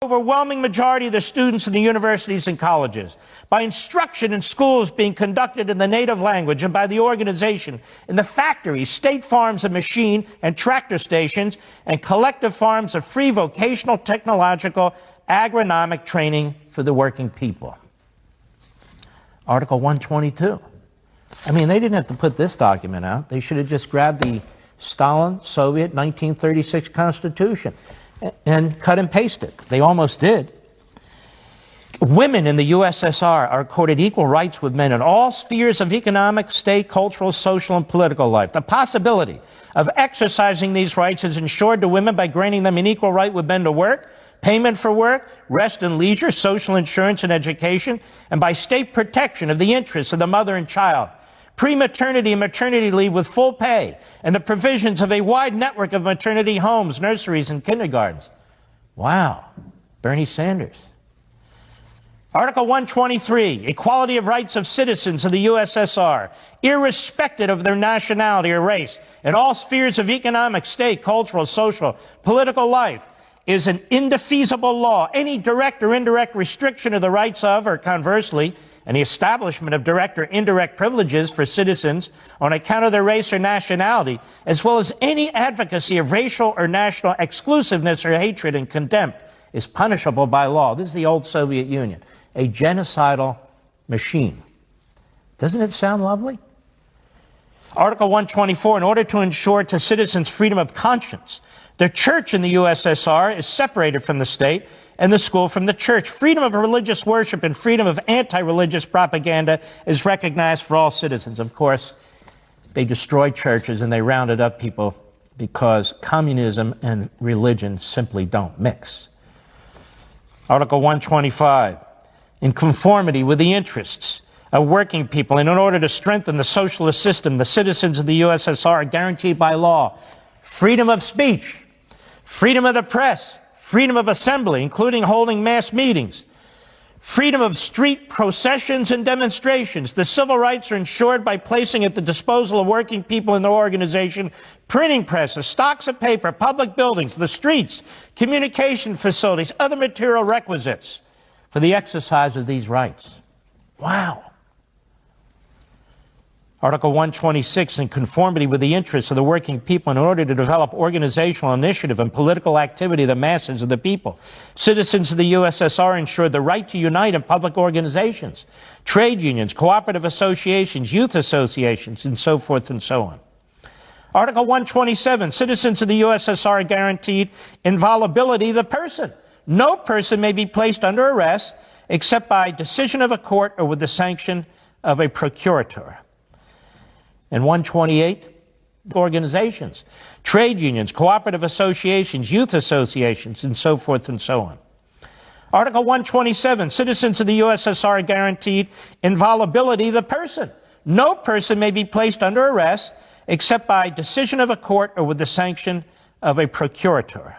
overwhelming majority of the students in the universities and colleges, by instruction in schools being conducted in the native language, and by the organization in the factories, state farms of machine and tractor stations, and collective farms of free vocational, technological, agronomic training for the working people. Article 122. I mean, they didn't have to put this document out. They should have just grabbed the Stalin, Soviet, 1936 Constitution and cut and paste it. They almost did. Women in the USSR are accorded equal rights with men in all spheres of economic, state, cultural, social, and political life. The possibility of exercising these rights is ensured to women by granting them an equal right with men to work, payment for work, rest and leisure, social insurance and education, and by state protection of the interests of the mother and child, pre-maternity and maternity leave with full pay, and the provisions of a wide network of maternity homes, nurseries, and kindergartens. Wow. Bernie Sanders. Article 123, equality of rights of citizens of the USSR, irrespective of their nationality or race, in all spheres of economic, state, cultural, social, political life, is an indefeasible law. Any direct or indirect restriction of the rights of, or conversely, any establishment of direct or indirect privileges for citizens on account of their race or nationality, as well as any advocacy of racial or national exclusiveness or hatred and contempt, is punishable by law. This is the old Soviet Union, a genocidal machine. Doesn't it sound lovely? Article 124, in order to ensure to citizens freedom of conscience, the church in the USSR is separated from the state and the school from the church. Freedom of religious worship and freedom of anti-religious propaganda is recognized for all citizens. Of course, they destroyed churches and they rounded up people because communism and religion simply don't mix. Article 125, in conformity with the interests of working people and in order to strengthen the socialist system, the citizens of the USSR are guaranteed by law freedom of speech, freedom of the press, freedom of assembly, including holding mass meetings, freedom of street processions and demonstrations. The civil rights are ensured by placing at the disposal of working people in their organization printing presses, stocks of paper, public buildings, the streets, communication facilities, other material requisites for the exercise of these rights. Wow. Article 126, in conformity with the interests of the working people in order to develop organizational initiative and political activity of the masses of the people. Citizens of the USSR ensured the right to unite in public organizations, trade unions, cooperative associations, youth associations, and so forth and so on. Article 127, citizens of the USSR are guaranteed inviolability of the person. No person may be placed under arrest except by decision of a court or with the sanction of a procurator. And 128, organizations, trade unions, cooperative associations, youth associations, and so forth and so on. Article 127, citizens of the USSR are guaranteed inviolability of the person. No person may be placed under arrest except by decision of a court or with the sanction of a procurator.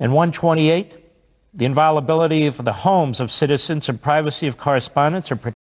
And 128, the inviolability of the homes of citizens and privacy of correspondence are protected